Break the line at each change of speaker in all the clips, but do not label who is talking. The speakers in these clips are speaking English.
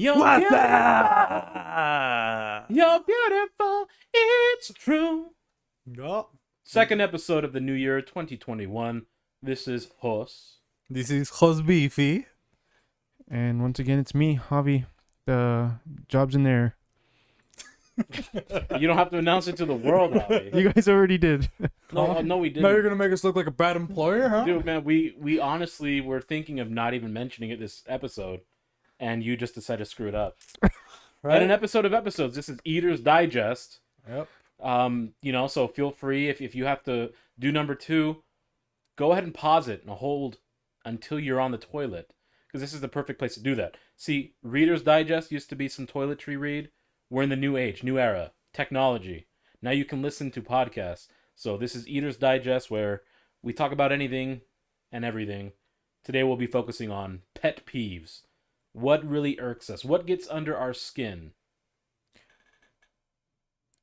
You're
What's
beautiful.
that?
You're beautiful. It's true.
Yup.
Second episode of the new year, 2021. This is Jos.
This is Jos Beefy. And once again, it's me, Javi. The job's in there.
You don't have to announce it to the world, Javi.
You guys already did.
No, we
Now you're
didn't.
gonna make us look like a bad employer, huh?
Dude, man, we honestly were thinking of not even mentioning it this episode, and you just decided to screw it up.
Right?
And an episode of episodes. This is Eater's Digest.
Yep.
So feel free if you have to do number 2, go ahead and pause it and hold until you're on the toilet, because this is the perfect place to do that. See, Reader's Digest used to be some toiletry read. We're in the new age, new era, technology. Now you can listen to podcasts. So this is Eater's Digest, where we talk about anything and everything. Today we'll be focusing on pet peeves. What really irks us? What gets under our skin?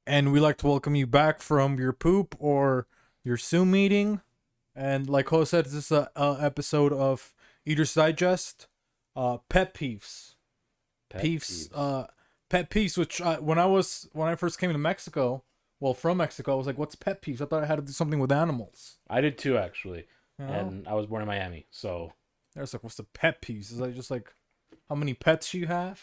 And we like to welcome you back from your poop or your Zoom meeting. And like Ho said, this is a episode of Eater's Digest. Pet peeves.
Pet
Peeves. Pet peeves, which when I first came to Mexico, from Mexico, I was like, what's pet peeves? I thought I had to do something with animals.
I did too, actually.
You know?
And I was born in Miami, so...
I was like, what's the pet peeves? Is that just like how many pets you have?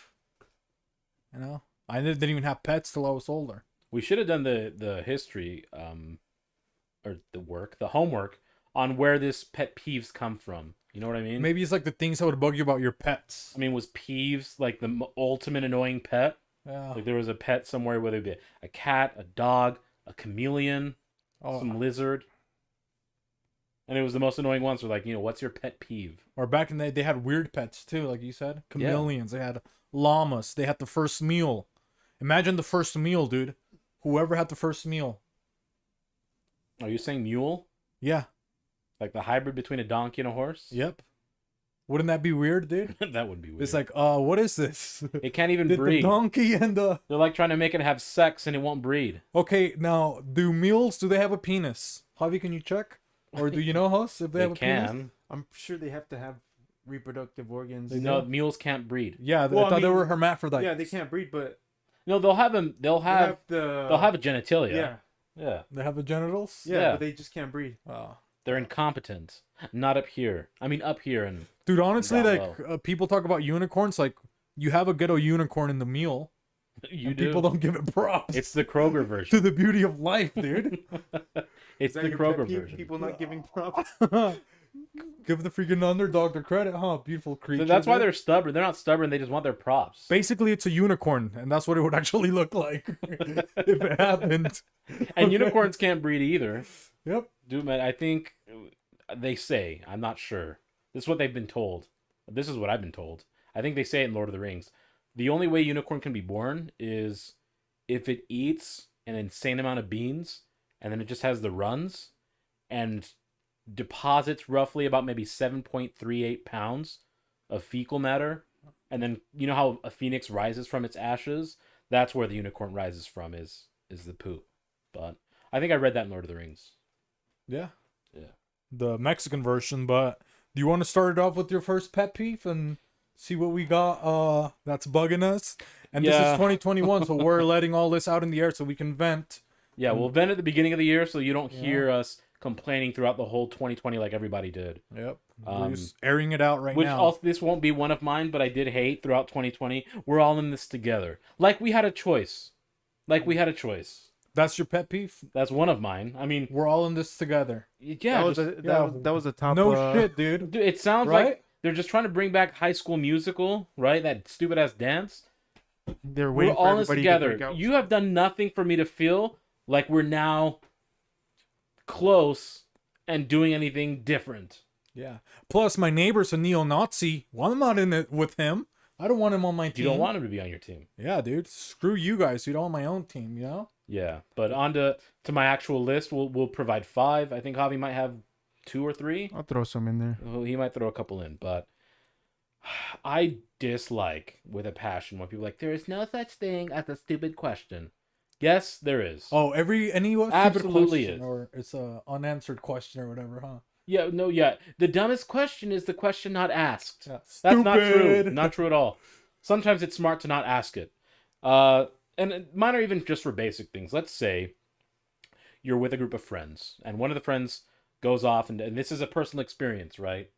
You know? I didn't even have pets till I was older.
We should have done the history, or the homework, on where this pet peeves come from. You know what I mean?
Maybe it's like the things that would bug you about your pets.
I mean, was peeves like the ultimate annoying pet?
Yeah.
Like there was a pet somewhere, whether it be a cat, a dog, a chameleon, some lizard. And it was the most annoying ones were like, what's your pet peeve?
Or back in the day, they had weird pets too, like you said. Chameleons. Yeah. They had llamas. They had the first meal. Imagine the first meal, dude. Whoever had the first meal.
Are you saying mule?
Yeah.
Like the hybrid between a donkey and a horse?
Yep. Wouldn't that be weird, dude?
That would be weird.
It's like, what is this?
It can't even
Did
breed.
the donkey and the...
They're like trying to make it have sex and it won't breed.
Okay, now, do mules, do they have a penis? Javi, can you check? Or do you know, Hus, if they have a penis?
I'm sure they have to have reproductive organs.
No, mules can't breed.
Yeah,
Well,
I thought they were hermaphrodites.
Yeah, they can't breed, but
No, they'll have them. They'll have a genitalia.
Yeah,
Yeah.
They have the genitals?
Yeah.
but they just can't breed.
Oh.
They're incompetent. Not up here. I mean, up here and
Dude, honestly,
Down
like, people talk about unicorns, like, you have a ghetto unicorn in the meal.
you
and
do.
people don't give it props.
It's the Kroger
to
version.
the beauty of life, dude.
It's
Is that
the
your
Kroger
pet peeve?
version.
People not giving props.
Give the freaking underdog their credit, huh? Beautiful creature.
That's why
dude.
they're stubborn. They're not stubborn. They just want their props.
Basically, it's a unicorn, and that's what it would actually look like if it happened.
And unicorns can't breed either.
Yep.
Dude, man, I think they say. I'm not sure. This is what they've been told. This is what I've been told. I think they say it in Lord of the Rings. The only way unicorn can be born is if it eats an insane amount of beans, and then it just has the runs, and deposits roughly about maybe 7.38 pounds of fecal matter. And then, you know how a phoenix rises from its ashes? That's where the unicorn rises from, is the poop. But I think I read that in Lord of the Rings.
Yeah.
Yeah.
The Mexican version, but do you want to start it off with your first pet peeve and see what we got that's bugging us? And this is 2021, so we're letting all this out in the air so we can vent.
Yeah, we'll vent at the beginning of the year so you don't hear us complaining throughout the whole 2020 like everybody did.
Yep. We're just airing it out right
Which
now.
also, this won't be one of mine, but I did hate throughout 2020. We're all in this together. Like we had a choice.
That's your pet peeve?
That's one of mine. I mean,
We're all in this together.
yeah.
That was a top.
No shit, dude.
Dude, it sounds
Right?
like they're just trying to bring back High School Musical, right? That stupid ass dance.
They're
We're
waiting for
all in this
everybody to
together.
break out.
You have done nothing for me to feel like we're now close and doing anything different.
Yeah. Plus, my neighbor's a neo-Nazi. Well, I'm not in it with him. I don't want him on my team.
You don't want him to be on your team.
Yeah, dude. Screw you guys. You don't want my own team, you know?
Yeah, but on to my actual list, we'll provide 5. I think Javi might have 2 or 3.
I'll throw some in there.
Well, he might throw a couple in, but I dislike with a passion when people are like, there is no such thing as a stupid question. Yes, there is.
Oh, any stupid
Absolutely
question,
is.
or it's a unanswered question or whatever, huh?
Yeah, no, yeah. The dumbest question is the question not asked.
Yeah.
That's not true.
Stupid.
Not true at all. Sometimes it's smart to not ask it. And mine are even just for basic things. Let's say you're with a group of friends, and one of the friends goes off, and this is a personal experience, right?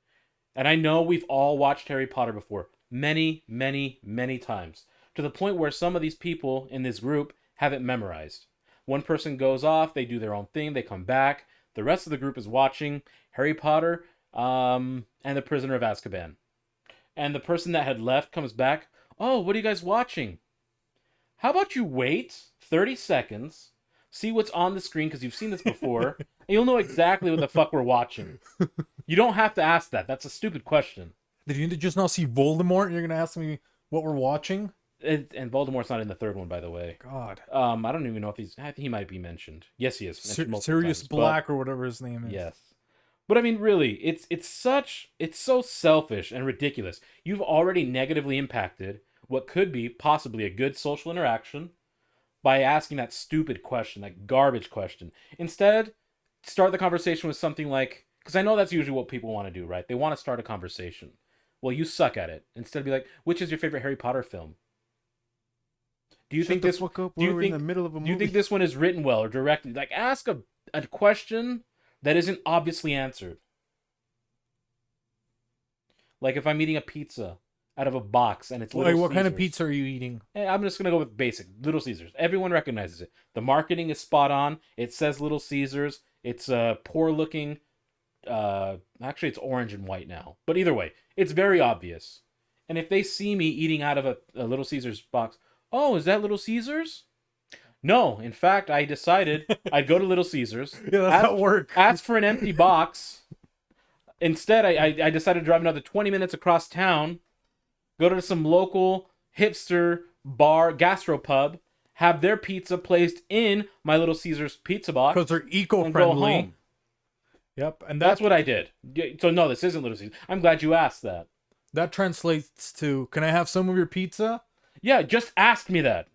And I know we've all watched Harry Potter before, many, many, many times, to the point where some of these people in this group have it memorized. One person goes off, they do their own thing, they come back. The rest of the group is watching Harry Potter and the Prisoner of Azkaban. And the person that had left comes back. Oh, what are you guys watching? How about you wait 30 seconds, see what's on the screen, because you've seen this before, and you'll know exactly what the fuck we're watching. You don't have to ask that. That's a stupid question.
Did you just now see Voldemort? You're gonna ask me what we're watching?
And Voldemort's not in the third one, by the way.
God.
I don't even know if I think he might be mentioned. Yes, he is.
Sirius Black, or whatever his name is.
Yes. But I mean, really, it's so selfish and ridiculous. You've already negatively impacted what could be possibly a good social interaction by asking that stupid question, that garbage question. Instead, start the conversation with something like, because I know that's usually what people want to do, right? They want to start a conversation. Well, you suck at it. Instead, be like, which is your favorite Harry Potter film? Do you think this?
Fuck up.
Do you
We're
think
in the middle of a movie?
Do you think this one is written well or directed? Like, ask a question that isn't obviously answered. Like if I'm eating a pizza out of a box and it's Little
Wait, what kind of
Caesars.
pizza are you eating?
I'm just gonna go with basic Little Caesars. Everyone recognizes it. The marketing is spot on. It says Little Caesars. It's poor looking. Actually, it's orange and white now. But either way, it's very obvious. And if they see me eating out of a Little Caesars box, oh, is that Little Caesars? No, in fact, I decided I'd go to Little Caesars.
Yeah, that's not work.
Ask for an empty box. Instead, I decided to drive another 20 minutes across town, go to some local hipster bar, gastropub, have their pizza placed in my Little Caesars pizza box.
Because they're
and go
eco-friendly.
home.
Yep, and
That's what I did. So no, this isn't Little Caesars. I'm glad you asked that.
that translates to, can I have some of your pizza?
Yeah, just ask me that.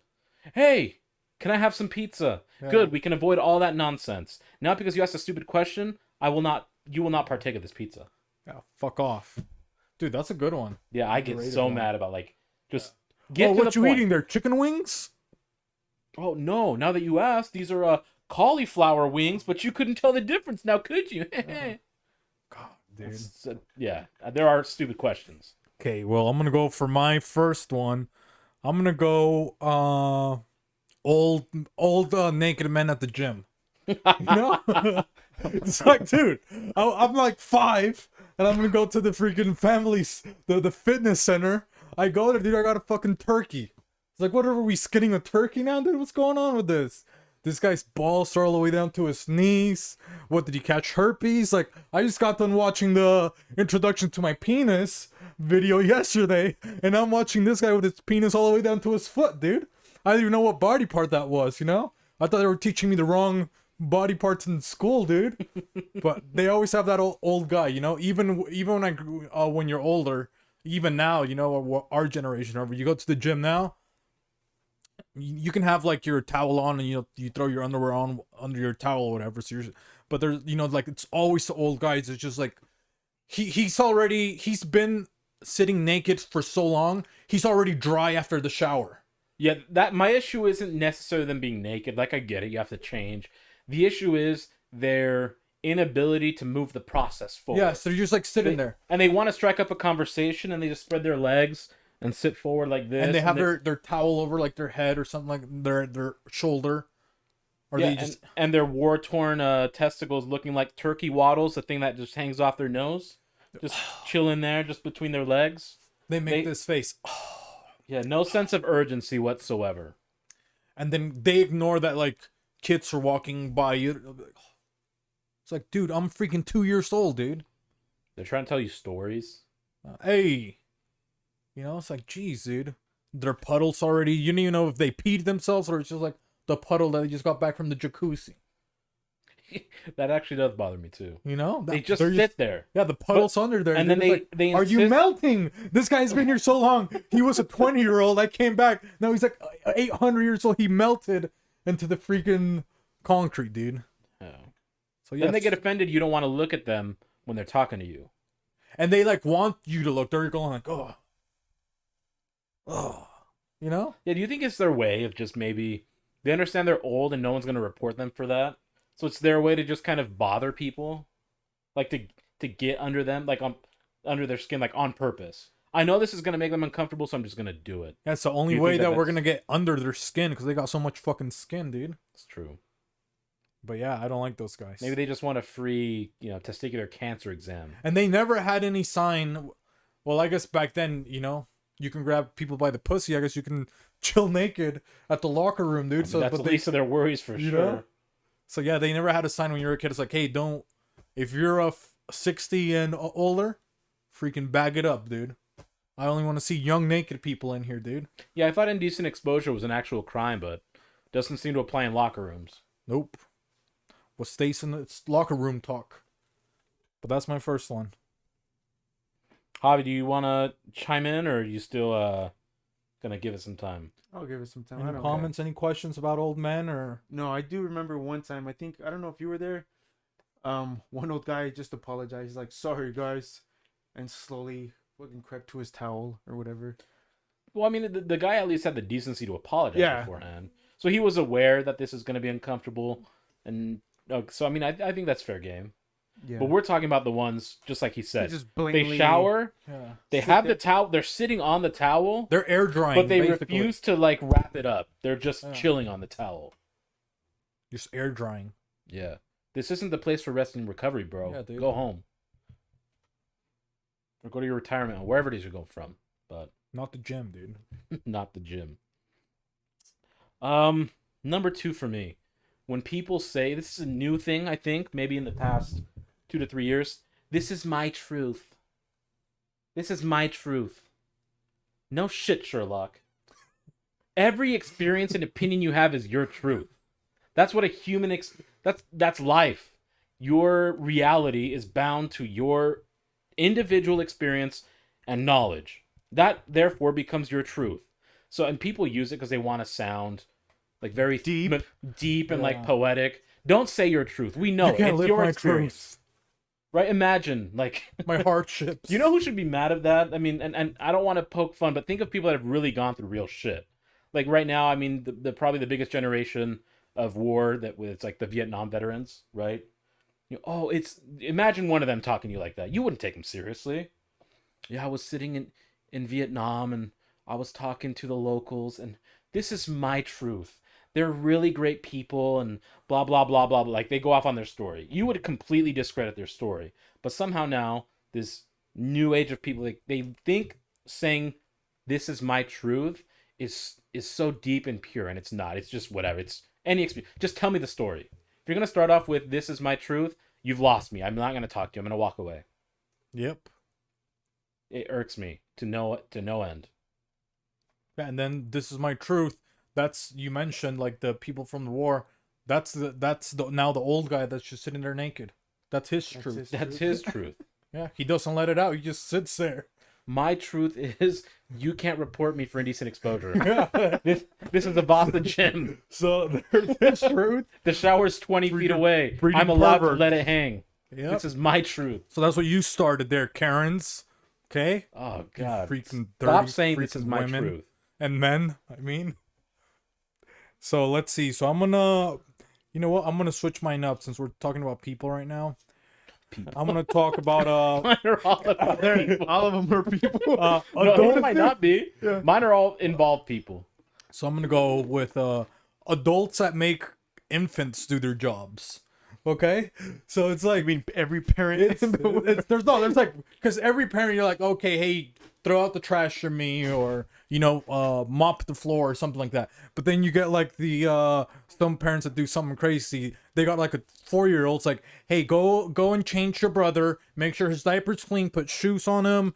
Hey, can I have some pizza?
Yeah.
Good, we can avoid all that nonsense. Not because you asked a stupid question, you will not partake of this pizza.
Yeah, fuck off. Dude, that's a good one.
Yeah, I get
Underrated
so
one.
mad about just get
Oh,
to
what
the
you
point.
eating there? Chicken wings?
Oh no, now that you asked, these are cauliflower wings, but you couldn't tell the difference now, could you?
God, dude.
Yeah, there are stupid questions.
Okay, well, I'm gonna go for my first one. I'm gonna go old naked men at the gym. You know? It's like, dude, I'm like 5 and I'm gonna go to the freaking the fitness center. I go there, dude, I got a fucking turkey. It's like, what are we skinning a turkey now, dude? What's going on with this? This guy's balls are all the way down to his knees. What, did he catch herpes? Like, I just got done watching the introduction to my penis video yesterday, and I'm watching this guy with his penis all the way down to his foot, dude. I didn't even know what body part that was, you know? I thought they were teaching me the wrong body parts in school, dude. But they always have that old guy, you know? Even when I grew, when you're older, even now, you know, our generation, or you go to the gym now, you can have like your towel on and you throw your underwear on under your towel or whatever. So but there's, you know, like it's always the old guys. It's just like he's been sitting naked for so long. He's already dry after the shower.
Yeah, that my issue isn't necessarily them being naked. Like, I get it, you have to change. The issue is their inability to move the process forward.
Yeah, so you're just like sitting there.
And they want to strike up a conversation and they just spread their legs and sit forward like this.
And they have their towel over like their head or something, like their shoulder. Or
yeah,
they just
and their war-torn testicles looking like turkey waddles, the thing that just hangs off their nose. Just chilling there, just between their legs.
they make this face.
Yeah, no sense of urgency whatsoever.
And then they ignore that, like, kids are walking by you. It's like, dude, I'm freaking 2 years old, dude.
They're trying to tell you stories.
Hey. You know, it's like, geez, dude. Their puddles already, you don't even know if they peed themselves or it's just like the puddle that they just got back from the jacuzzi.
That actually does bother me too.
You know?
They just sit there.
Yeah, the puddle's under there.
And
dude.
then
It's
they
are you
insist-
melting? This guy's been here so long. He was a 20-year-old. I came back. Now he's like 800 years old. He melted into the freaking concrete, dude.
Oh.
So yeah.
Then they get offended you don't want to look at them when they're talking to you.
And they like want you to look. They're going like, oh. oh, you know?
Yeah, do you think it's their way of just maybe they understand they're old and no one's gonna report them for that, so it's their way to just kind of bother people, like to get under them, like on under their skin, like on purpose. I know this is gonna make them uncomfortable, so I'm just gonna do it.
That's the only
Do you
way
think
that we're
that's-
gonna get under their skin because they got so much fucking skin, dude.
It's true.
But yeah, I don't like those guys.
Maybe they just want a free, testicular cancer exam.
And they never had any sign. Well, I guess back then, you can grab people by the pussy. I guess you can chill naked at the locker room, dude.
I mean, that's the least of their worries for
you
sure.
know? So yeah, they never had a sign when you were a kid. It's like, hey, don't. If you're 60 and older, freaking bag it up, dude. I only want to see young naked people in here, dude.
Yeah, I thought indecent exposure was an actual crime, but doesn't seem to apply in locker rooms.
Nope. What stays in its locker room talk. But that's my first one.
Javi, do you want to chime in, or are you still gonna give it some time?
I'll give it some time. I
Any
don't
comments? Any questions about old men or?
No, I do remember one time. I don't know if you were there. One old guy just apologized. He's like, "Sorry, guys," and slowly fucking crept to his towel or whatever.
Well, I mean, the guy at least had the decency to apologize
Yeah.
beforehand, so he was aware that this is gonna be uncomfortable, and so I mean, I think that's fair game.
Yeah,
But we're talking about the ones, just like he
He
said,
just
they
blatantly
shower,
Yeah.
they
sit
have
there.
the towel, they're sitting on the towel,
They're air drying.
but they
basically.
refuse to like wrap it up. They're just
Yeah.
chilling on the towel.
Just air drying.
Yeah. This isn't the place for rest and recovery, bro.
Yeah, dude.
Go home. Or go to your retirement home, wherever it is you're going from. But
Not the gym, dude.
not the gym. Number 2 for me. When people say, this is a new thing, I think, maybe in the past 2 to 3 years, this is my truth. This is my truth. No shit, Sherlock. Every experience and opinion you have is your truth. That's what a human that's life. Your reality is bound to your individual experience and knowledge. That therefore becomes your truth. So, and people use it because they want to sound like very deep and like
Yeah.
poetic. Don't say your truth. We know
You can't
it's
live
your
my
experience, right? Imagine like
truth. My hardships.
you know who should be mad at that? I mean, and I don't want to poke fun, but think of people that have really gone through real shit. Like right now, I mean, the probably the biggest generation of war it's like the Vietnam veterans, right? It's imagine one of them talking to you like that. You wouldn't take them seriously. Yeah, I was sitting in Vietnam and I was talking to the locals and this is my truth. They're really great people and blah blah blah blah. Like they go off on their story. You would completely discredit their story. But somehow now this new age of people they think saying this is my truth is so deep and pure, and it's not. It's just whatever. It's any experience. Just tell me the story. If you're gonna start off with this is my truth, you've lost me. I'm not gonna talk to you. I'm gonna walk away.
Yep.
It irks me to no end.
Yeah, and then this is my truth. That's you mentioned like the people from the war. That's now the old guy that's just sitting there naked. That's his
That's
truth.
his
That's
truth.
his truth.
Yeah, he doesn't let it out. He just sits there.
My truth is you can't report me for indecent exposure. This is the Boston gym.
So there's his truth.
The shower's 20 feet away.
freaking
I'm allowed
pervert.
to let it hang.
Yep.
This is my truth.
So that's what you started there, Karens. Okay?
Oh God!
Freaking
Stop
dirty
saying this is
freaking
my
women.
truth.
And men, I mean. So let's see. So I'm gonna, you know what? I'm gonna switch mine up since we're talking about people right now. I'm gonna talk about
Mine are all about people.
All of them are people.
No,
adult-
it might not be. Mine are all involved people.
So I'm gonna go with adults that make infants do their jobs. Okay, so it's like
I mean, every parent.
there's like because every parent you're like, okay, hey, throw out the trash for me, or mop the floor or something like that. But then you get like the some parents that do something crazy. They got like a 4-year-old. It's like, hey, go and change your brother. Make sure his diaper's clean. Put shoes on him.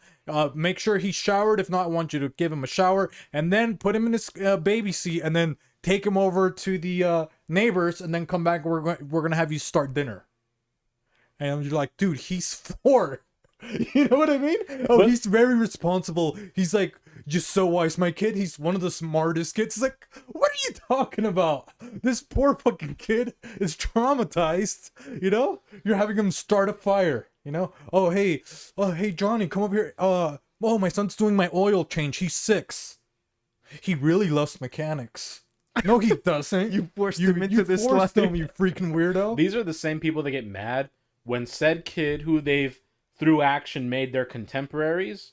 Make sure he's showered. If not, I want you to give him a shower, and then put him in his baby seat, and then take him over to the neighbors, and then come back. We're gonna have you start dinner. And you're like, dude, he's 4. You know what I mean? Oh,
But-
he's very responsible. He's like just so wise. My kid, he's one of the smartest kids. It's like, what are you talking about? This poor fucking kid is traumatized. You're having him start a fire. Oh hey Johnny, come over here. Oh, my son's doing my oil change. He's 6. He really loves mechanics. No, he doesn't.
You forced him into this
forced
life.
him, you freaking weirdo.
These are the same people that get mad when said kid who they've through action made their contemporaries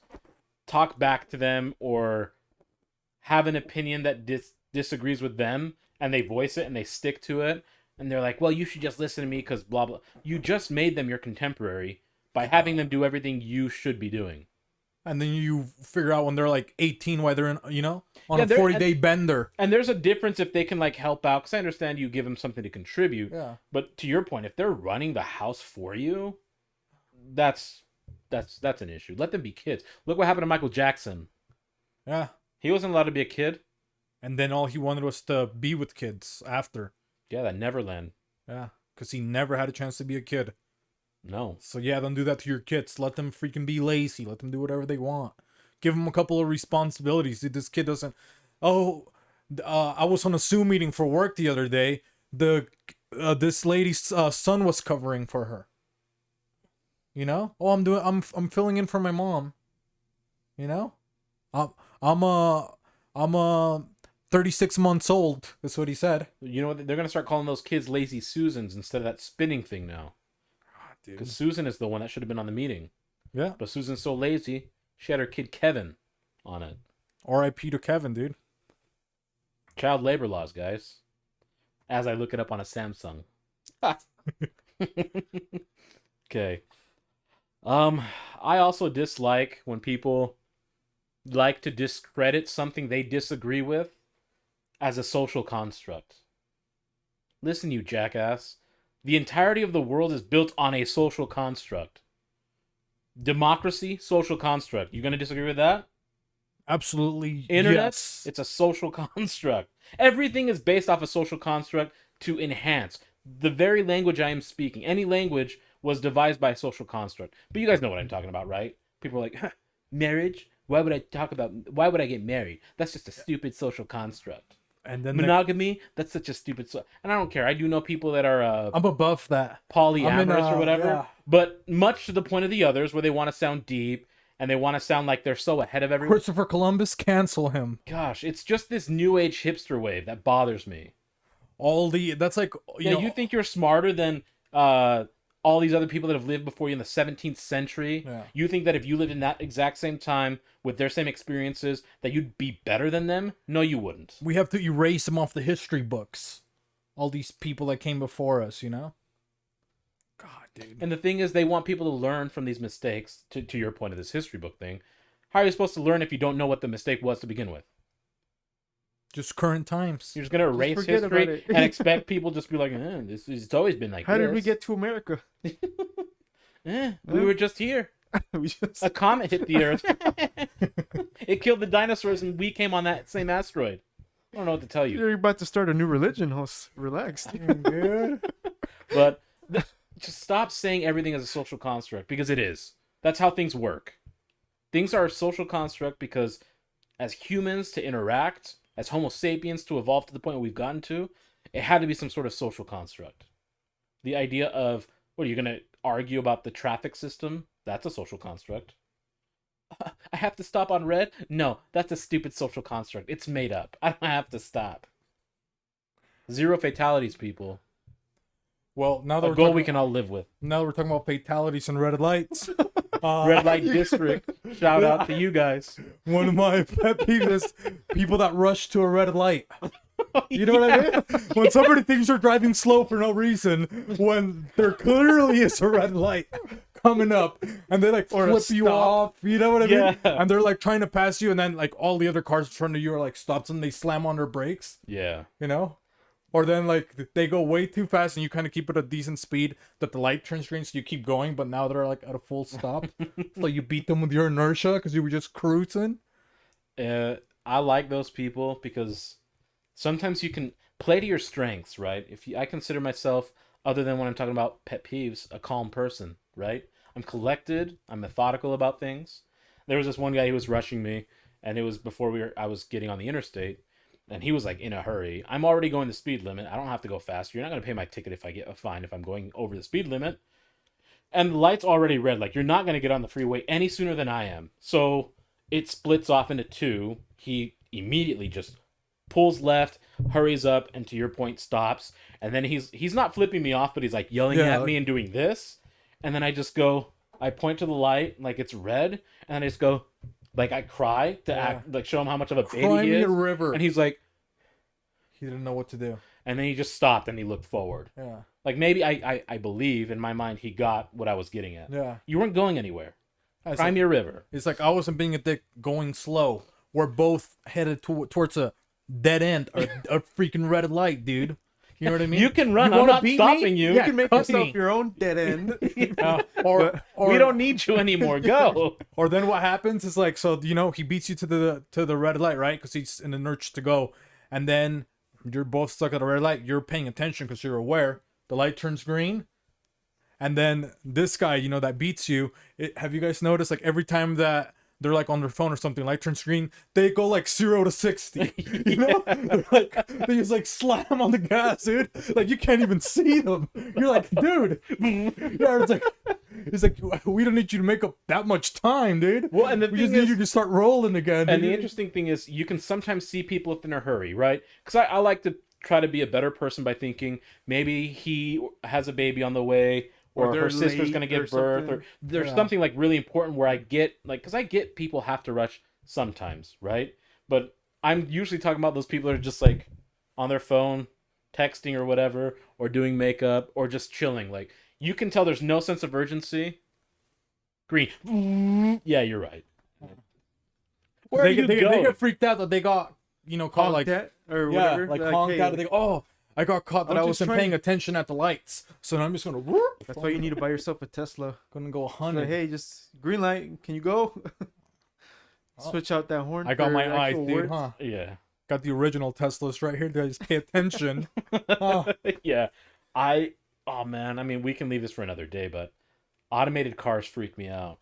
talk back to them or have an opinion that disagrees with them, and they voice it and they stick to it, and they're like, well, you should just listen to me because blah blah. You just made them your contemporary by having them do everything you should be doing.
And then you figure out when they're like 18 why they're in, on
Yeah,
a 40-day bender.
And there's a difference if they can like help out, because I understand you give them something to contribute.
Yeah.
But to your point, if they're running the house for you, that's an issue. Let them be kids. Look what happened to Michael Jackson.
Yeah.
He wasn't allowed to be a kid.
And then all he wanted was to be with kids after.
Yeah, that Neverland.
Yeah. Because he never had a chance to be a kid.
No.
So yeah, don't do that to your kids. Let them freaking be lazy. Let them do whatever they want. Give them a couple of responsibilities. This kid doesn't. Oh, I was on a Zoom meeting for work the other day. This lady's son was covering for her. Oh, I'm filling in for my mom. I'm 36 months old. That's what he said.
You know what? They're gonna start calling those kids lazy Susans instead of that spinning thing now. Because Susan is the one that should have been on the meeting.
Yeah.
But Susan's so lazy, she had her kid Kevin on it.
R.I.P. to Kevin, dude.
Child labor laws, guys. As I look it up on a Samsung. Okay. I also dislike when people like to discredit something they disagree with as a social construct. Listen, you jackass. The entirety of the world is built on a social construct. Democracy, social construct. You gonna disagree with that?
Absolutely.
Internet,
yes.
it's a social construct. Everything is based off a social construct to enhance. The very language I am speaking, any language, was devised by a social construct. But you guys know what I'm talking about, right? People are like, huh, marriage? Why would I get married? That's just a stupid social construct.
And then
monogamy, that's such a stupid and I don't care. I do know people that are
I'm above that.
Polyamorous or whatever.
Yeah.
But much to the point of the others where they want to sound deep and they want to sound like they're so ahead of everyone.
Christopher Columbus, cancel him.
Gosh, it's just this new age hipster wave that bothers me.
That's like
you think you're smarter than all these other people that have lived before you in the 17th century.
Yeah.
You think that if you lived in that exact same time with their same experiences that you'd be better than them? No, you wouldn't.
We have to erase them off the history books. All these people that came before us, God, dude.
And the thing is, they want people to learn from these mistakes. To your point of this history book thing, how are you supposed to learn if you don't know what the mistake was to begin with?
Just current times.
You're just gonna erase
forget about
history
it.
and expect people just be like, it's always been like
How
this.
did we get to America?
We were just here.
We just...
A comet hit the Earth. It killed the dinosaurs, and we came on that same asteroid. I don't know what to tell you.
You're about to start a new religion, host. Relax.
Dude.
But just stop saying everything as a social construct, because it is. That's how things work. Things are a social construct because as humans to interact, as Homo sapiens to evolve to the point where we've gotten to, it had to be some sort of social construct. The idea of, what are you going to argue about the traffic system? That's a social construct. I have to stop on red? No, that's a stupid social construct. It's made up. I don't have to stop. 0 fatalities, people.
Well, now that
A goal we can all live with.
Now that we're talking about fatalities and red lights.
Red light district. Shout out to you guys.
One of my pet peeves is people that rush to a red light. You know what I mean? When somebody thinks you're driving slow for no reason, when there clearly is a red light coming up, and they like flip you off. You know what I mean?
Yeah.
And they're like trying to pass you, and then like all the other cars in front of you are like stops, and they slam on their brakes.
Yeah.
Or then like they go way too fast, and you kind of keep it at a decent speed that the light turns green, so you keep going. But now they're like at a full stop, so you beat them with your inertia because you were just cruising.
I like those people because sometimes you can play to your strengths, right? I consider myself, other than when I'm talking about pet peeves, a calm person, right? I'm collected. I'm methodical about things. There was this one guy who was rushing me, and it was before I was getting on the interstate. And he was like in a hurry. I'm already going the speed limit. I don't have to go faster. You're not going to pay my ticket if I get a fine if I'm going over the speed limit. And the light's already red. Like, you're not going to get on the freeway any sooner than I am. So it splits off into two. He immediately just pulls left, hurries up, and to your point, stops. And then he's not flipping me off, but he's like yelling at me and doing this. And then I point to the light like it's red, and then I just go, like I cry to act like show him how much of a baby
Cry
he
me
is.
a river.
And he's like,
he didn't know what to do.
and then he just stopped and he looked forward.
Yeah.
Like maybe I believe in my mind he got what I was getting at.
Yeah.
You weren't going anywhere.
It's
Cry
like,
me a river.
it's like I wasn't being a dick going slow. We're both headed towards a dead end, a freaking red light, dude. You know what I mean?
You can run.
You
I'm
wanna
not
beat
stopping
me?
you.
You can make
cut
yourself
me.
your own dead end.
or
We don't need you anymore. Go.
Or then what happens is like, so you know, he beats you to the red light, right? Because he's in an urge to go, and then you're both stuck at a red light. You're paying attention because you're aware. The light turns green, and then this guy, you know, that beats you. Have you guys noticed like every time that they're like on their phone or something, light turns green, they go like 0 to 60. You know, they're like they just like slam on the gas, dude. Like you can't even see them. You're like, dude. Yeah, it's like we don't need you to make up that much time, dude.
Well, and the
we
thing
just need
is-
you to start rolling again.
And
dude.
the interesting thing is, you can sometimes see people if in a hurry, right? Because I like to try to be a better person by thinking maybe he has a baby on the way,
Or
or
they're
her sister's
late
going to give
or
birth, or
something.
there's
Yeah.
something like really important where I get like, because I get people have to rush sometimes, right? But I'm usually talking about those people that are just like on their phone, texting or whatever, or doing makeup, or just chilling. Like you can tell there's no sense of urgency. Green. Yeah, you're right. Where
they,
do you
they,
go?
they get freaked out that they got, you know, caught like
that or
yeah,
whatever.
like
They're
honked
hey,
out. They go, oh, I got caught that
I'm
I
just
wasn't
trying
paying
to-
attention at the lights, so now I'm just gonna whoop.
That's why you need to buy yourself a Tesla.
Gonna go
Like,
100.
hey, just green light. Can you go? Switch out that horn.
I got
for
my eyes,
actual
dude.
words.
Huh?
Yeah.
Got the original Teslas right here. Guys, pay attention. Huh.
Yeah. Oh man, I mean, we can leave this for another day, but automated cars freak me out.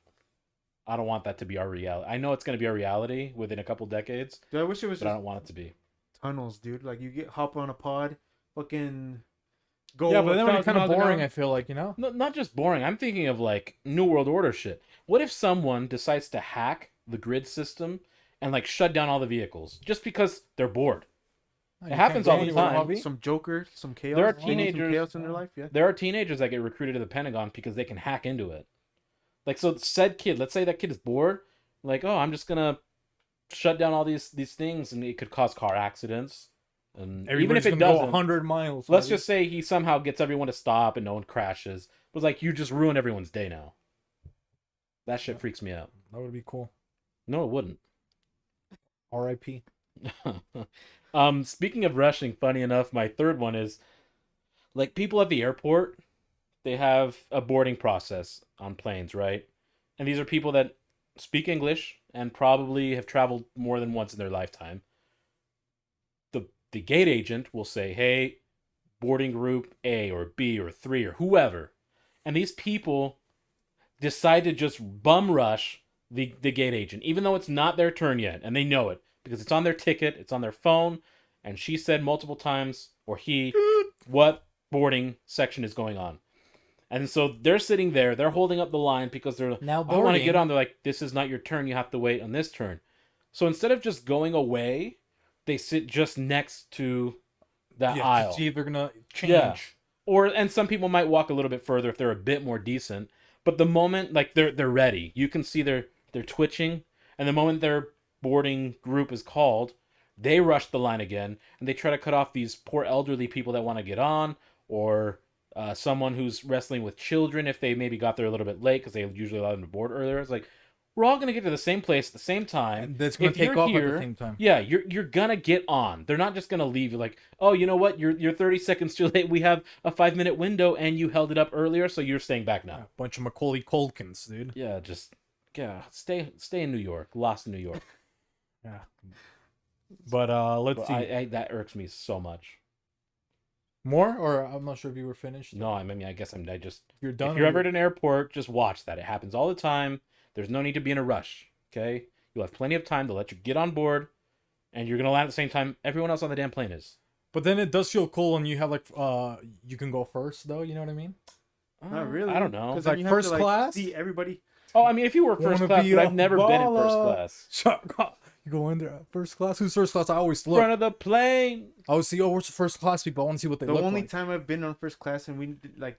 I don't want that to be our reality. I know it's going to be our reality within a couple decades,
Dude, I wish it was
but I
just
don't want it to be.
tunnels, dude. Like you hop on a pod, fucking go.
Yeah, but then it would be
1,000
kind of
miles an
boring.
hour.
I feel like, you know.
No, not just boring. I'm thinking of like New World Order shit. What if someone decides to hack the grid system and like shut down all the vehicles just because they're bored?
You
happens
can't
all
go
the
anywhere,
time.
Javi.
Some Joker, some chaos.
There are
some
teenagers-
chaos in their life. Yeah.
There are teenagers that get recruited to the Pentagon because they can hack into it. Like, so said kid, let's say that kid is bored, like, oh, I'm just gonna shut down all these things, and it could cause car accidents. And even if
Everybody's
it
gonna go
doesn't,
100 miles.
let's
Javi.
just say he somehow gets everyone to stop and no one crashes. But like, you just ruin everyone's day now. That shit freaks me out.
That would be cool.
No, it wouldn't.
R.I.P.
Speaking of rushing, funny enough, my third one is like people at the airport, they have a boarding process on planes, right? And these are people that speak English and probably have traveled more than once in their lifetime. The gate agent will say, "Hey, boarding group A or B or 3 or whoever." And these people decide to just bum rush the gate agent, even though it's not their turn yet, and they know it because it's on their ticket, it's on their phone, and she said multiple times, or he, what boarding section is going on. And so they're sitting there, they're holding up the line because they're
Now
I want to
boarding.
get on. They're like, this is not your turn, you have to wait on this turn. So instead of just going away, they sit just next to that
Yeah,
aisle.
to see if they're gonna change.
Yeah. And some people might walk a little bit further if they're a bit more decent. But the moment like they're ready, you can see they're twitching, and the moment their boarding group is called, they rush the line again, and they try to cut off these poor elderly people that want to get on, or someone who's wrestling with children if they maybe got there a little bit late because they usually allow them to board earlier. It's like we're all gonna get to the same place at the same time.
And that's gonna
If
take
you're
off at
here-
the same time.
Yeah, you're gonna get on. They're not just gonna leave you like, oh, you know what? You're 30 seconds too late. We have a 5-minute window, and you held it up earlier, so you're staying back now.
Yeah, bunch of Macaulay Culkins, dude.
Yeah, just stay in New York. Lost in New York.
Yeah. But let's
But
see.
I that irks me so much.
More, or I'm not sure if you were finished.
No, I mean I guess I just
You're done.
if you're
or
ever at an airport, just watch that. It happens all the time. There's no need to be in a rush. Okay, you'll have plenty of time to let you get on board, and you're gonna land at the same time everyone else on the damn plane is.
But then it does feel cool when you have like you can go first though. You know what I mean?
Not really.
I don't know.
'Cause
Like
then you have
first
to,
class?
See everybody.
Oh, I mean, if you were first
Wanna
class,
be
but
a
I've never been in first
baller.
class.
You go in there, first class. Who's first class? I always look.
Front of the plane.
I always see, oh, where's the first class people? I want to see what they
The
look
only
like.
time I've been on first class and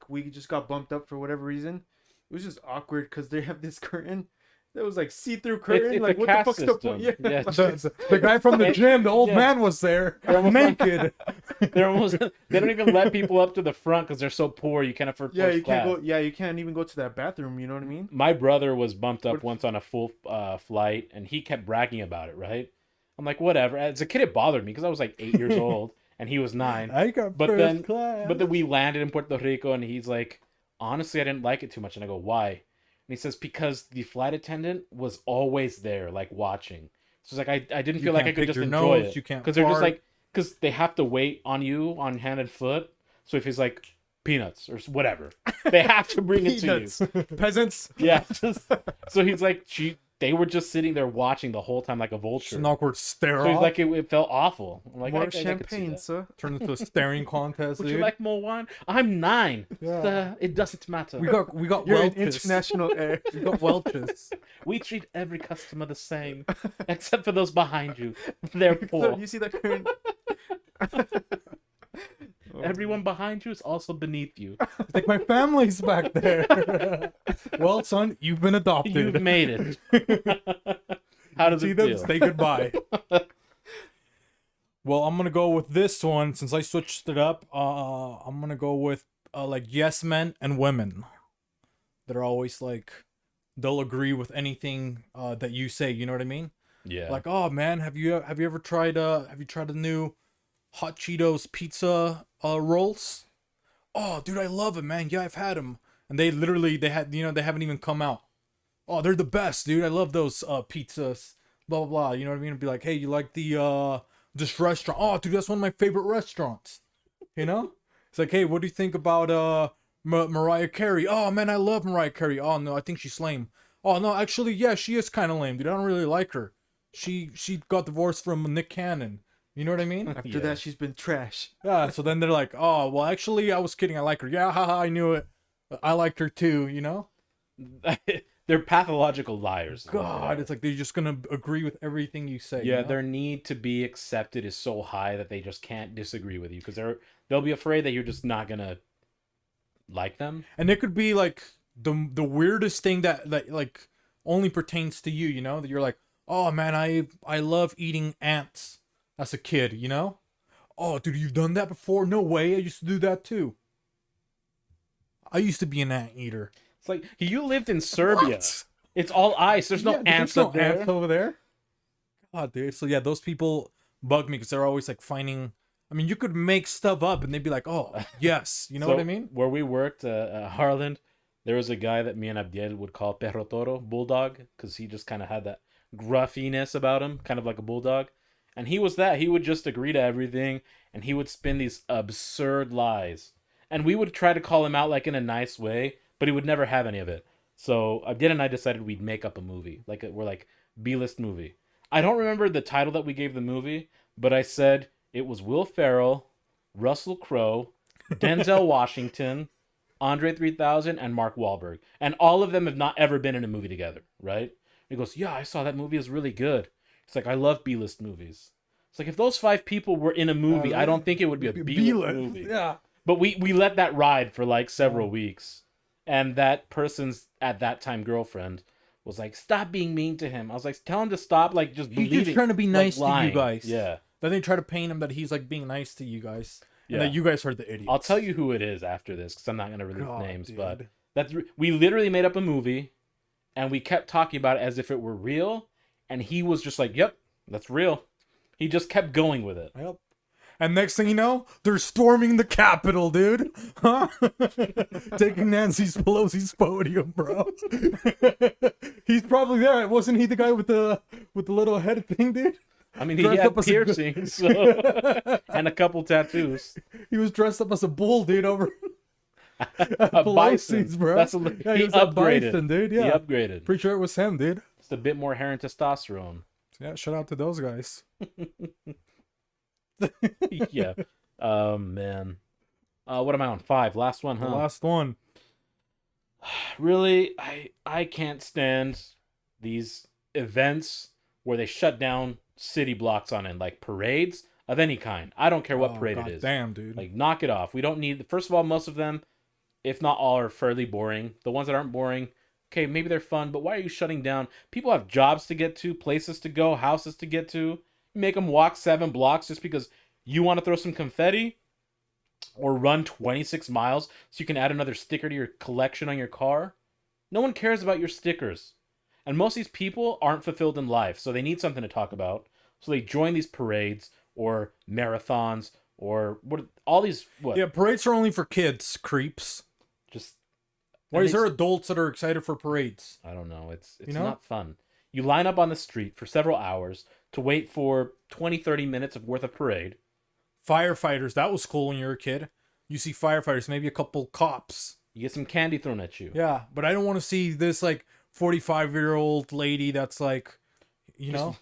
we just got bumped up for whatever reason, it was just awkward because they have this curtain that was like see-through curtain.
It's
like
a
what the
caste
fuck's the
system.
point? Yeah,
Yeah,
like,
The guy from the gym, the old
Yeah.
man was there,
almost like-
naked.
They're almost. They don't even let people up to the front because they're so poor. You can't afford.
yeah,
first
you can't
class.
go. Yeah, you can't even go to that bathroom. You know what I mean?
My brother was bumped up
What-
once on a full flight, and he kept bragging about it. Right? I'm like, whatever. As a kid, it bothered me because I was like 8 years old and he was 9.
I got
But
first
then-
class.
But then we landed in Puerto Rico, and he's like, honestly, I didn't like it too much. And I go, why? And he says, because the flight attendant was always there, like watching. So it's like I didn't
You
feel like
can't
I could
pick
just
your
enjoy
nose,
it.
you can't
Because they're just
fart.
like, because they have to wait on you on hand and foot. So if he's like peanuts or whatever, they have to bring it to
Peanuts. Peasants.
you. Yeah. So he's like, they were just sitting there watching the whole time like a
Just
vulture.
an awkward stare
So he's
off.
like, it felt awful. I'm like,
More
I could see
champagne,
that.
sir.
Turned into a staring contest,
Would
dude.
you like more wine? I'm 9.
Yeah.
It doesn't matter.
we got
You're in
Welch's.
international air.
We got Welch's.
We treat every customer the same, except for those behind you. They're poor.
You see that current?
Everyone behind you is also beneath you.
It's like my family's back there. Well, son, you've been adopted.
You've made it. How does
See
it
them
feel?
say goodbye. Well, I'm gonna go with this one since I switched it up. I'm gonna go with like yes men and women. They're always like they'll agree with anything that you say. You know what I mean?
Yeah.
Like, oh man, have you ever tried the new Hot Cheetos pizza rolls? Oh, dude, I love it, man. Yeah, I've had them, and they haven't even come out. Oh, they're the best, dude. I love those pizzas. Blah blah blah. You know what I mean? Be like, hey, you like the this restaurant? Oh, dude, that's one of my favorite restaurants. You know? It's like, hey, what do you think about Mariah Carey? Oh man, I love Mariah Carey. Oh no, I think she's lame. Oh no, actually, yeah, she is kind of lame, dude. I don't really like her. She got divorced from Nick Cannon. You know what I mean?
After
Yeah.
that, she's been trash.
Yeah. So then they're like, oh well, actually, I was kidding. I like her. Yeah, haha, I knew it. I liked her too. You know?
They're pathological liars. is what they
God,
are.
it's like they're just gonna agree with everything you say.
Yeah,
you know?
their need to be accepted is so high that they just can't disagree with you because they'll be afraid that you're just not gonna like them.
And it could be like the weirdest thing that like only pertains to you. You know, that you're like, oh man, I love eating ants as a kid. You know? Oh, dude, you've done that before? No way. I used to do that too. I used to be an ant eater.
It's like you lived in Serbia.
What?
It's all ice. There's no
Yeah,
ants
there's
up there.
ants over there. God, dude. So yeah, those people bug me because they're always like finding. I mean, you could make stuff up and they'd be like, "Oh, yes," you know
So,
what I mean?
Where we worked, Harland, there was a guy that me and Abdiel would call Perro Toro, bulldog, because he just kind of had that gruffiness about him, kind of like a bulldog. And he was that. He would just agree to everything, and he would spin these absurd lies. And we would try to call him out like in a nice way, but he would never have any of it. So Abdiel and I decided we'd make up a movie, we're like B-list movie. I don't remember the title that we gave the movie, but I said it was Will Ferrell, Russell Crowe, Denzel Washington, Andre 3000, and Mark Wahlberg. And all of them have not ever been in a movie together, right? And he goes, yeah, I saw that movie. Is really good. It's like, I love B-list movies. It's like, if those 5 people were in a movie, I don't think it would be a B-list movie.
Yeah.
But we let that ride for like several weeks. And that person's, at that time, girlfriend was like, stop being mean to him. I was like, tell him to stop, like, just
He's
believing.
just trying to be
like,
nice to you
lying.
guys.
Yeah.
Then they try to paint him that he's like being nice to you guys,
Yeah.
and that you guys are the idiots.
I'll tell you who it is after this, because I'm not going to release
God,
names.
dude.
But we literally made up a movie, and we kept talking about it as if it were real. And he was just like, yep, that's real. He just kept going with it.
Yep. And next thing you know, they're storming the Capitol, dude. Huh? Taking Nancy Pelosi's podium, bro. He's probably there. Wasn't he the guy with the little head thing, dude?
I mean, he
Dressed
had
up as a
piercings so, and a couple tattoos.
He was dressed up as a bull, dude, over
A bison.
Pelosi's, bro.
That's
Yeah,
he
he was a
upgraded.
bison, dude.
He
Yeah.
upgraded.
Pretty sure it was him, dude.
Just a bit more hair and testosterone.
Yeah, shout out to those guys.
Yeah. Man. What am I on? 5. Last one,
The
huh?
last one.
Really, I can't stand these events where they shut down city blocks on end, like parades of any kind. I don't care what parade it is.
Damn, dude.
Like, knock it off. We don't need. First of all, most of them, if not all, are fairly boring. The ones that aren't boring, okay, maybe they're fun, but why are you shutting down? People have jobs to get to, places to go, houses to get to. You make them walk 7 blocks just because you want to throw some confetti, or run 26 miles so you can add another sticker to your collection on your car. No one cares about your stickers. And most of these people aren't fulfilled in life, so they need something to talk about. So they join these parades or marathons or what all these what?
Yeah, parades are only for kids, creeps.
Just
Why is there adults that are excited for parades?
I don't know. It's
You know?
not fun. You line up on the street for several hours to wait for 20-30 minutes of worth of parade.
Firefighters, that was cool when you were a kid. You see firefighters, maybe a couple cops.
You get some candy thrown at you.
Yeah, but I don't want to see this like 45-year-old lady that's like, you know,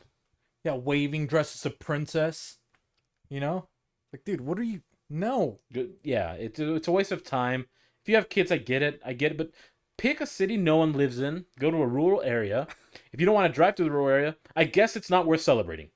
yeah, waving, dressed as a princess. You know, like, dude, what are you? No.
Good. Yeah, it's a waste of time. If you have kids, I get it, but pick a city no one lives in. Go to a rural area. If you don't want to drive to the rural area, I guess it's not worth celebrating.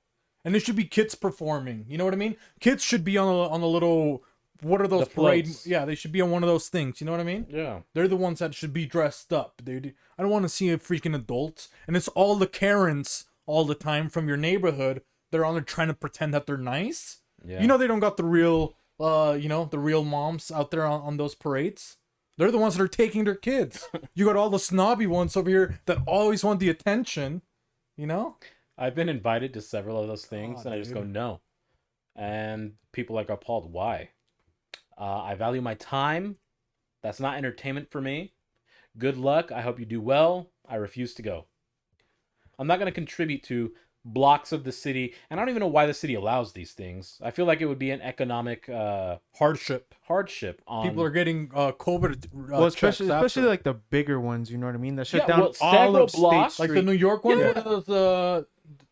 And there should be kids performing. You know what I mean? Kids should be on the little. What are those
The
parade?
floats.
Yeah, they should be on one of those things. You know what I mean?
Yeah.
They're the ones that should be dressed up, dude. I don't want to see a freaking adults. And it's all the Karens all the time from your neighborhood. They're on there trying to pretend that they're nice.
Yeah.
You know they don't got the real, the real moms out there on those parades. They're the ones that are taking their kids. You got all the snobby ones over here that always want the attention. You know?
I've been invited to several of those things, and I just go
dude.
no. And people are like appalled. Why? I value my time. That's not entertainment for me. Good luck. I hope you do well. I refuse to go. I'm not going to contribute to blocks of the city, and I don't even know why the city allows these things. I feel like it would be an economic
Hardship.
hardship on
People are getting COVID.
Well, especially
checks after.
like the bigger ones, you know what I mean? That shut
Yeah,
down
well,
all
several
of State
blocks,
Like
Street.
the New York one,
Yeah.
one of those,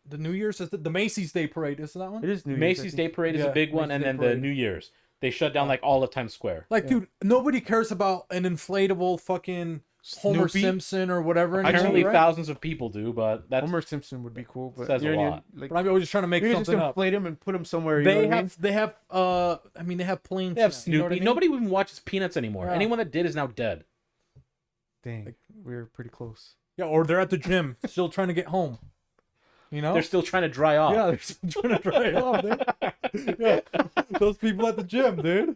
the New Year's, is the Macy's Day Parade, isn't that one?
It is New Year's, I
Macy's
think.
Day Parade is
Yeah,
a big one,
Macy's
and
Day
then the
Parade.
New Year's. They shut down like all of Times Square.
Like, dude, nobody cares about an inflatable fucking Homer
Snoopy?
Simpson or whatever. anymore,
Apparently,
right?
thousands of people do, but that's
Homer Simpson would be cool, but
Says a
you're
lot.
like,
But I was just trying to make
you can just
something up.
inflate him and put him somewhere. You know what I mean?
They have, they have planes.
they have
now,
Snoopy.
you know what I mean?
Nobody even watches Peanuts anymore.
Yeah.
Anyone that did is now dead.
Dang, we're pretty close.
Yeah, or they're at the gym, still trying to get home. You know?
They're still trying to dry off.
Yeah, they're still trying to dry off, dude. Yeah, those people at the gym, dude.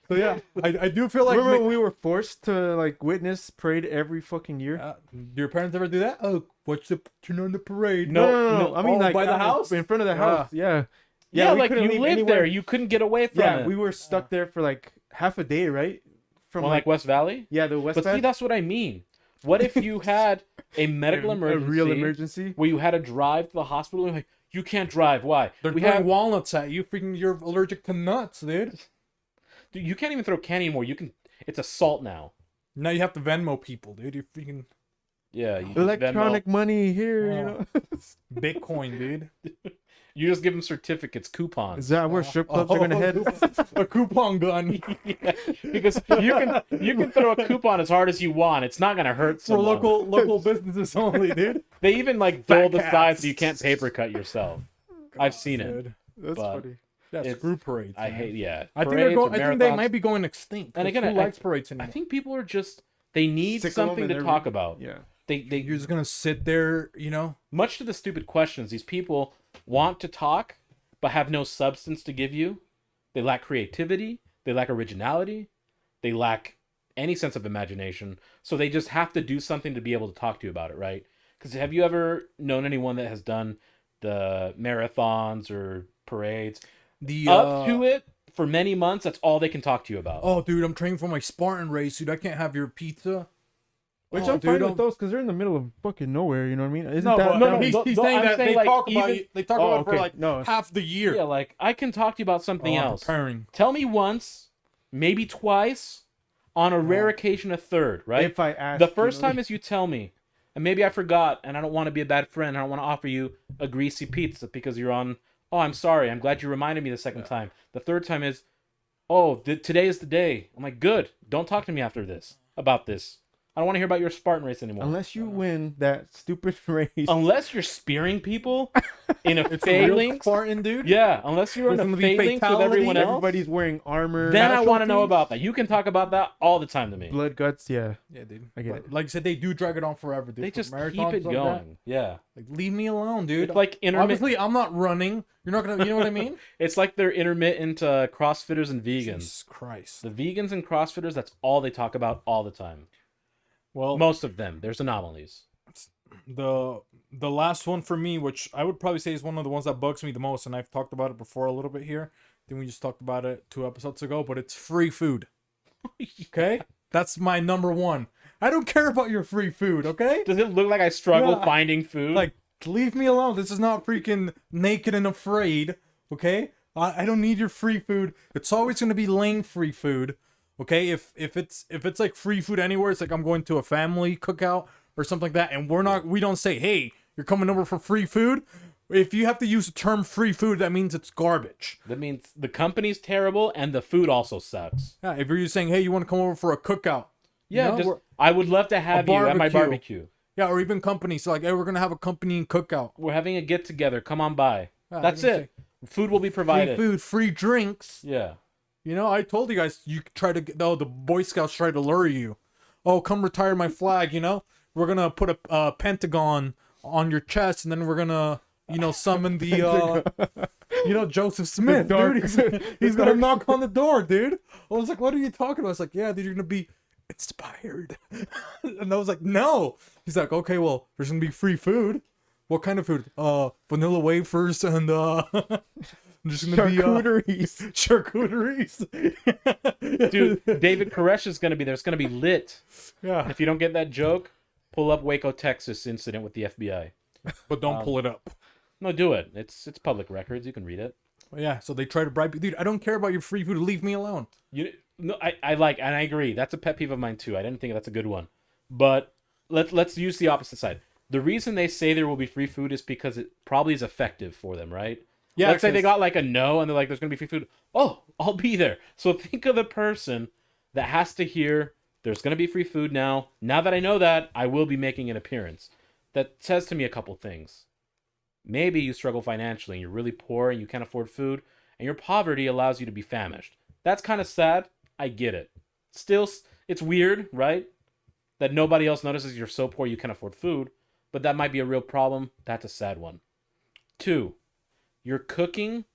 So yeah, I do feel like.
Remember when we were forced to like witness parade every fucking year?
Do your parents ever do that? Oh, watch the turn on the parade.
No. I mean,
Oh,
like
by the
out
house?
in front of the house. Yeah.
Yeah,
we
like
couldn't
you
leave
lived
anywhere.
there. You couldn't get away from
Yeah,
it.
we were stuck there for like half a day, right? From
Well, like West Valley?
yeah, the West
But see,
Valley.
that's what I mean. What if you had a medical
A
emergency,
real emergency.
where you had to drive to the hospital? And like, you can't drive. Why?
They're
we
throwing
have.
walnuts at you. Freaking, you're allergic to nuts, dude.
Dude, you can't even throw candy anymore. You can. It's assault now.
Now you have to Venmo people, dude. You're freaking
Yeah. You
Electronic money here, you
Oh.
know.
Bitcoin, dude.
You just give them certificates,
Is
coupons.
that where strip clubs are gonna head?
A coupon gun
Yeah, because you can throw a coupon as hard as you want. It's not gonna hurt
for
someone.
local businesses only, dude.
They even like
Fat
dull the
cats.
size so you can't paper cut yourself. I've seen it.
Dude.
That's
But-
funny.
Yeah,
It's-
screw parades.
I
man.
hate. Yeah.
I think
Parades
they're going.
or
I think they
marathons.
might be going extinct.
And again,
who
I-
likes parades anymore?
I think people are just. They need
Sick of 'em
something
and
to
they're-
talk about.
Yeah.
They
You're just gonna sit there, you know.
much to the stupid questions, these people want to talk but have no substance to give you. They lack creativity, they lack originality, they lack any sense of imagination. So they just have to do something to be able to talk to you about it, right? Because have you ever known anyone that has done the marathons or parades
The
up to it for many months? That's all they can talk to you about.
Oh, dude, I'm training for my Spartan race, dude. I can't have your pizza.
Which
Oh,
I'm fine
dude,
with those because they're in the middle of fucking nowhere. You know what I mean? Isn't
No,
that
but
no,
he's
no,
saying
I'm
that
saying,
they
like,
talk about
even-
you. They talk
Oh,
about it for
okay.
like
No.
half the year.
Yeah, like I can talk to you about something
I'm
else.
preparing.
Tell me once, maybe twice, on a rare occasion a third, right?
If I ask,
The first time is you tell me, and maybe I forgot, and I don't want to be a bad friend. I don't want to offer you a greasy pizza because you're on. Oh, I'm sorry. I'm glad you reminded me the second time. The third time is, oh, today is the day. I'm like, good. Don't talk to me after this about this. I don't want to hear about your Spartan race anymore.
Unless you win that stupid race.
Unless you're spearing people in a
It's a real
phalanx.
Spartan, dude.
Yeah, unless you're in
There's
a
gonna be
phalanx with everyone
fatalities.
else.
Everybody's wearing armor.
Then I want to know
casualties.
about that. You can talk about that all the time to me.
Blood guts, yeah.
Yeah, dude.
I get
But
it.
like I said, they do drag it on forever, dude.
They
For
just keep
marathons
it
like that.
going. Yeah.
Like, leave me alone, dude.
It's like intermittent.
Obviously, I'm not running. You're not gonna. You know what I mean?
It's like they're intermittent CrossFitters and vegans.
Jesus Christ.
The vegans and CrossFitters, that's all they talk about all the time.
Well,
Most of them. There's anomalies.
the last one for me, which I would probably say is one of the ones that bugs me the most, and I've talked about it before a little bit here. Then we just talked about it 2 episodes ago, but it's free food. Okay, that's my number one. I don't care about your free food. Okay,
Does it look like I struggle
Yeah.
finding food?
like leave me alone. This is not freaking Naked and Afraid. Okay, I don't need your free food. It's always gonna be lame free food. Okay, if it's like free food anywhere, it's like I'm going to a family cookout or something like that, and we don't say, hey, you're coming over for free food. If you have to use the term free food, that means it's garbage.
that means the company's terrible and the food also sucks.
Yeah, if you're saying, hey, you want to come over for a cookout,
Yeah,
know,
just
we're-
I would love to have you at my
barbecue.
barbecue.
yeah, or even companies like, hey, we're gonna have a company cookout.
We're having a get together. Come on by.
Yeah,
That's
they're
it. Food will be
Free
provided.
food, free drinks.
Yeah.
You know, I told you guys, you try to get, oh, the Boy Scouts try to lure you. Oh, come retire my flag, you know? We're going to put a pentagon on your chest, and then we're going to, summon the, Joseph Smith,
dark-
dude. He's going to knock on the door, dude. I was like, what are you talking about? I was like, yeah, dude, you're going to be inspired. And I was like, no. He's like, okay, well, there's going to be free food. What kind of food? Vanilla wafers and, there's gonna
Charcuteries.
charcuteries.
Dude, David Koresh is going to be there. It's going to be lit.
Yeah.
If you don't get that joke, pull up Waco, Texas incident with the FBI.
But don't pull it up.
No, do it. It's public records. You can read it.
But yeah, so they try to bribe you. Dude, I don't care about your free food. Leave me alone.
No, I like, and I agree. That's a pet peeve of mine too. I didn't think that's a good one. But let's use the opposite side. The reason they say there will be free food is because it probably is effective for them, right?
Yeah,
Let's say they
'cause-
got like a no, and they're like, "There's gonna be free food." Oh, I'll be there. So think of the person that has to hear, "There's gonna be free food now." Now that I know that, I will be making an appearance. That says to me a couple things. Maybe you struggle financially and you're really poor and you can't afford food, and your poverty allows you to be famished. That's kind of sad. I get it. Still, it's weird, right? That nobody else notices you're so poor you can't afford food, but that might be a real problem. That's a sad one. 2, your cooking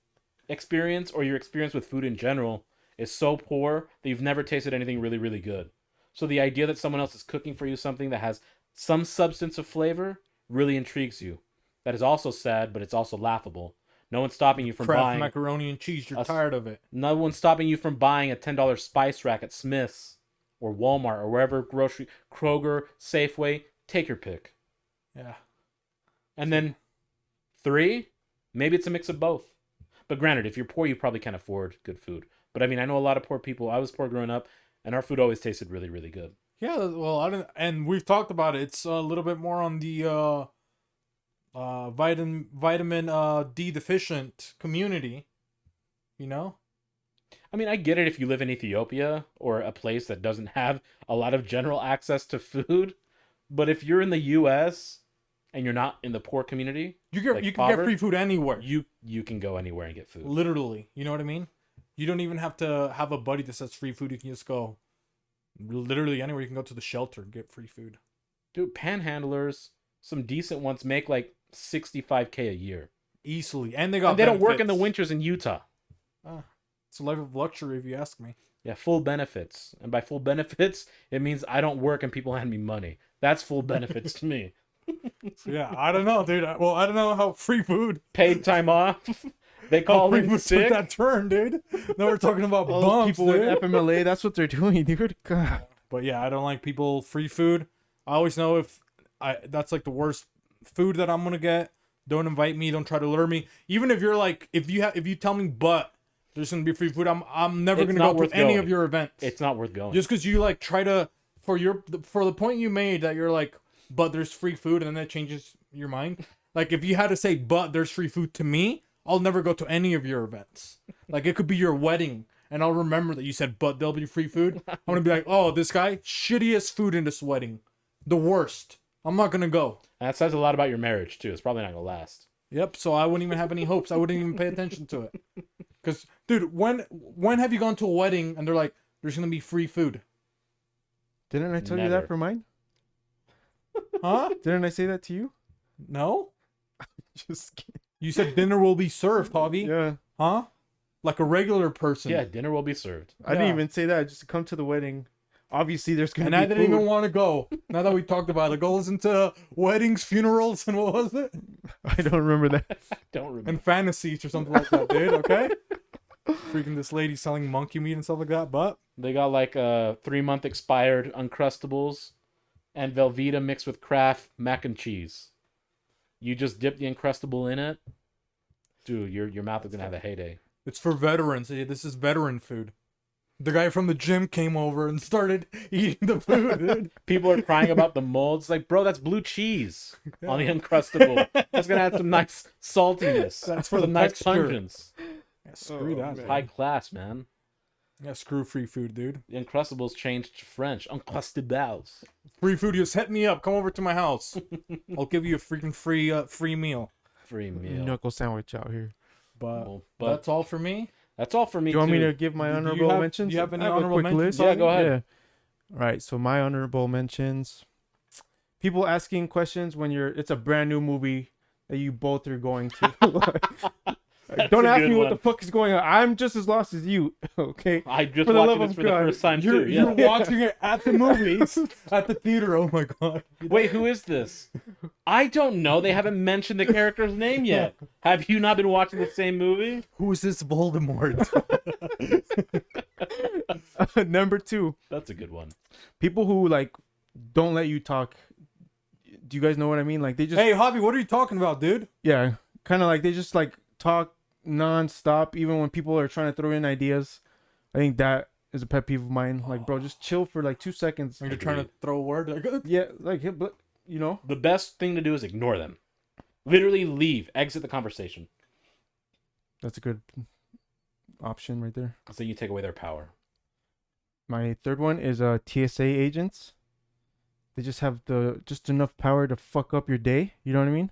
experience or your experience with food in general is so poor that you've never tasted anything really, really good. So the idea that someone else is cooking for you something that has some substance of flavor really intrigues you. That is also sad, but it's also laughable. No one's stopping you from
Kraft
buying.
macaroni and cheese. You're
a-
tired of it.
No one's stopping you from buying a $10 spice rack at Smith's or Walmart or wherever grocery, Kroger, Safeway. Take your pick.
Yeah.
And then 3, maybe it's a mix of both. But granted, if you're poor, you probably can't afford good food. But I mean, I know a lot of poor people. I was poor growing up, and our food always tasted really, really good.
Yeah, well, I don't, and we've talked about it. It's a little bit more on the vitamin D deficient community. You know?
I mean, I get it if you live in Ethiopia or a place that doesn't have a lot of general access to food. But if you're in the U.S. and you're not in the poor community,
You can
like
get
poverty,
free food anywhere.
you can go anywhere and get food.
Literally. You know what I mean? You don't even have to have a buddy that says free food. You can just go literally anywhere. You can go to the shelter and get free food.
Dude, panhandlers, some decent ones make like $65K a year.
Easily. And they got
And they don't work in the
benefits.
winters in Utah.
It's a life of luxury if you ask me.
Yeah, full benefits. And by full benefits, it means I don't work and people hand me money. That's full benefits to me.
So yeah, I don't know, dude. Well, I don't know how free food.
Paid time off. They call
Free
in
food
sick.
took that turn, dude. Now we're talking about
All those
bumps,
people
dude.
with FMLA, that's what they're doing, dude. God.
But yeah, I don't like people free food. I always know if that's like the worst food that I'm gonna get. Don't invite me. Don't try to lure me. Even if you're like, if you tell me, but there's gonna be free food, I'm never
It's
gonna
not
go
worth
to any
going.
of your events.
It's not worth going.
Just because you like try to for the point you made that you're like, but there's free food, and then that changes your mind. Like if you had to say, but there's free food to me, I'll never go to any of your events. Like it could be your wedding, and I'll remember that you said, but there'll be free food. I'm gonna be like, oh, this guy, shittiest food in this wedding, the worst. I'm not gonna go.
And that says a lot about your marriage too. It's probably not gonna last.
Yep. So I wouldn't even have any hopes. I wouldn't even pay attention to it. Because, dude, when have you gone to a wedding and they're like, there's gonna be free food?
Didn't I tell you
Never.
that for mine?
Huh?
Didn't I say that to you?
No.
Just kidding.
You said dinner will be served, Javi.
Yeah.
Huh? Like a regular person.
Yeah, dinner will be served.
I didn't
Yeah.
even say that. Just to come to the wedding. Obviously, there's gonna
And
be
I didn't
food.
even want to go. Now that we talked about it, go listen to weddings, funerals, and what was it?
I don't remember that.
I don't remember.
And fantasies or something like that, dude. Okay. Freaking this lady selling monkey meat and stuff like that, but
They got like 3-month expired Uncrustables and Velveeta mixed with Kraft mac and cheese. You just dip the Uncrustable in it, dude. Your mouth is gonna have a heyday.
it's for veterans. Yeah, this is veteran food. The guy from the gym came over and started eating the food, dude.
People are crying about the molds. Like, bro, that's blue cheese on the Uncrustable. That's gonna add some nice saltiness.
That's for
some
the
nice
texture.
pungence.
Yeah, screw
Oh,
that.
man.
High class, man.
Yeah, screw free food, dude.
The Uncrustables changed to French. Uncrustables.
Free food, just hit me up. Come over to my house. I'll give you a freaking free meal.
Free meal.
Knuckle sandwich out here.
But,
Well, but
that's all for me.
that's all for me.
Do you want me
too.
to give my
Do you
honorable
have-
mentions?
do you have any
I a
honorable
quick
mentions,
list.
Yeah, go ahead.
Yeah. All right. So my honorable mentions. People asking questions when it's a brand new movie that you both are going to.
That's
Don't
a
ask
good
me what
one.
the fuck is going on. I'm just as lost as you. Okay.
I just
For the
watched
love
this
of
for the
God,
first time
You're,
too.
you're
Yeah.
watching it at the movies, at the theater. Oh my god.
Wait, who is this? I don't know. They haven't mentioned the character's name yet. Have you not been watching the same movie?
Who is this Voldemort?
Number 2.
That's a good one.
People who like don't let you talk. Do you guys know what I mean? Like they just
Hey, Javi, what are you talking about, dude?
yeah, kind of like they just like talk non-stop even when people are trying to throw in ideas. I think that is a pet peeve of mine. Like, bro, just chill for like 2 seconds.
When you're trying to throw a word, like,
Yeah, like but you know,
The best thing to do is ignore them. Literally leave. Exit the conversation.
that's a good option right there.
So you take away their power.
My third one is TSA agents. They just have just enough power to fuck up your day. You know what I mean?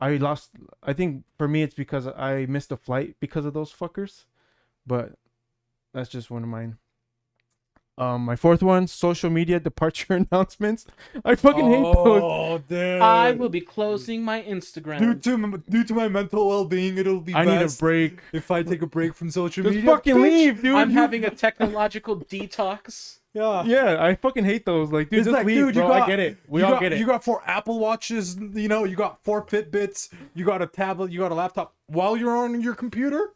I think for me it's because I missed a flight because of those fuckers. But that's just one of mine. My fourth one, social media departure announcements. I fucking hate those.
Oh, dude.
I will be closing my Instagram.
Due to my mental well-being, it'll be
I need a
best
break.
if I take a break from social
Just
media.
fucking
Bitch.
leave, dude.
I'm
You-
having a technological detox.
Yeah.
Yeah, I fucking hate those. Like, dude,
It's
just
like,
leave,
dude, you
bro. I
got-
get it. We
you
all
got,
get it.
You got 4 Apple Watches, you know, you got 4 Fitbits, you got a tablet, you got a laptop while you're on your computer.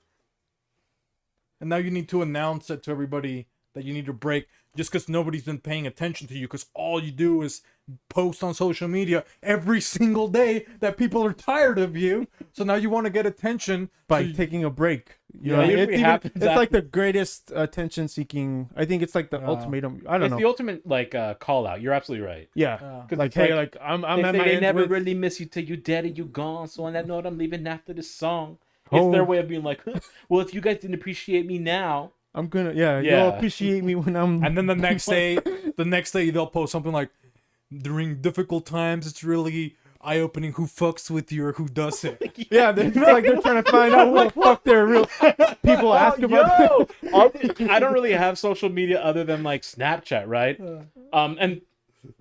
And now you need to announce it to everybody that you need a break just because nobody's been paying attention to you because all you do is post on social media every single day that people are tired of you. So now you want to get attention
By
so
taking a break. You
Yeah,
know,
it usually
it's, even,
happens
it's like the greatest attention seeking. I think it's like the ultimatum. I don't
It's
know.
the ultimate like call out. You're absolutely right.
Yeah.
Because
Like,
it's
hey, like I'm
they
at
say
my
they
ends
never
with...
really miss you till you dead and you gone. So on that note, I'm leaving after this song.
Oh.
It's their way of being like, well, if you guys didn't appreciate me now,
I'm gonna
Yeah.
you'll appreciate me when I'm
And then the next day they'll post something like, during difficult times, it's really eye-opening who fucks with you or who doesn't.
yeah, they're like they're trying to find out who the fuck they're real people ask about.
I don't really have social media other than like Snapchat, right? And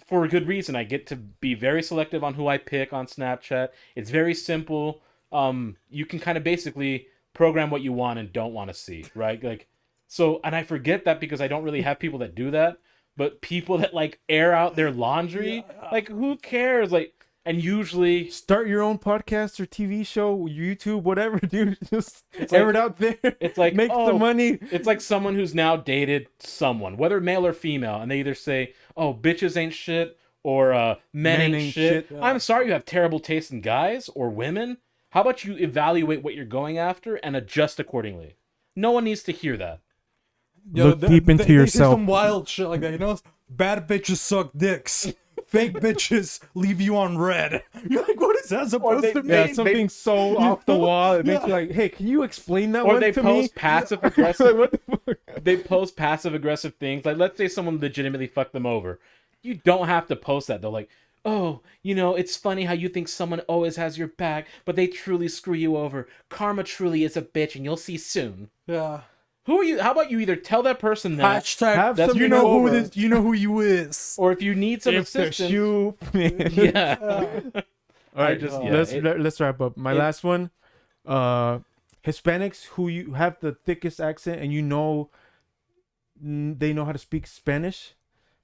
for a good reason. I get to be very selective on who I pick on Snapchat. It's very simple. You can kind of basically program what you want and don't want to see, right? Like, so, and I forget that because I don't really have people that do that. But people that like air out their laundry, like who cares? Like, and usually
Start your own podcast or TV show, YouTube, whatever, dude. Just
It's
air
like-
it out there.
it's like,
Make
oh,
some money.
it's like someone who's now dated someone, whether male or female, and they either say, "Oh, bitches ain't shit," or "Men ain't shit."
shit.
I'm sorry, you have terrible taste in guys or women. How about you evaluate what you're going after and adjust accordingly? No one needs to hear that.
Look deep into
They say
yourself.
some wild shit like that, you know? Bad bitches suck dicks. fake bitches leave you on red. You're like, what is that supposed to mean?
Yeah, something so off the wall. It makes you like, hey, can you explain that
Or
one
they
to
post
me?
passive aggressive.
Like, what the fuck?
They post passive aggressive things. Like, let's say someone legitimately fucked them over. You don't have to post that though. Like, oh, it's funny how you think someone always has your back, but they truly screw you over. Karma truly is a bitch, and you'll see soon.
Yeah.
Who are you? How about you either tell that person that,
Hashtag.
Have
that's
something
You know who
over.
this. You know who you is.
or if you need some
If the
assistance.
shoe.
Yeah.
All right,
just-
let's wrap up. My last one, Hispanics who you have the thickest accent and they know how to speak Spanish.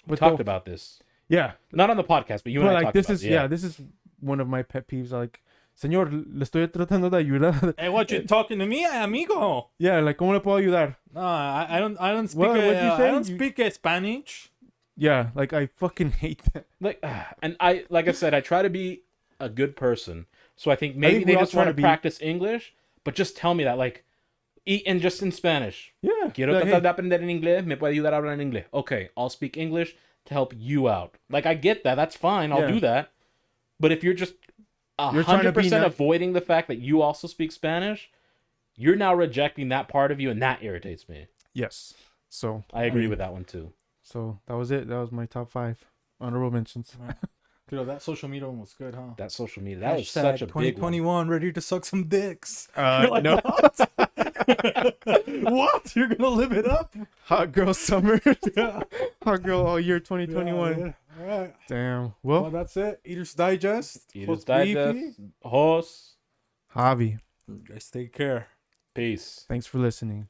We talked about this.
Yeah,
Not on the podcast, but you and
but
I
like
talked
this
about
is
it.
this is one of my pet peeves. Like, señor, le estoy tratando de ayudar.
Hey, what you talking to me, amigo?
Yeah, like, ¿cómo le puedo ayudar?
No, I don't speak.
What'd you say?
I don't speak Spanish.
Yeah, like I fucking hate that.
Like, and like I said, I try to be a good person. So I think maybe
think
they
we all
just
try
want
to
to
be.
practice English, but just tell me that, like, and just in Spanish.
Yeah,
Quiero
like,
tratar de aprender en inglés. ¿Me puede ayudar a hablar en inglés? Okay, I'll speak English to help you out. Like, I get that. That's fine. I'll
Yeah.
do that. But if you're just
You're trying to be
100%
nice.
avoiding the fact that you also speak Spanish, you're now rejecting that part of you, and that irritates me.
yes. So
I agree with that one too.
So that was it. That was my top 5 honorable mentions.
Dude, that social media one was good, huh?
That social media, that was
Hashtag
such a big one.
2021, ready to suck some dicks.
No.
What? You're gonna live it up?
Hot girl summer.
Yeah.
Hot girl all year 2021.
Yeah. All right.
Damn.
Well,
Well,
that's it. Eater's Digest.
Eaters
Host
Digest,
Beefy.
host,
Javi,
You guys take care.
peace.
thanks for listening.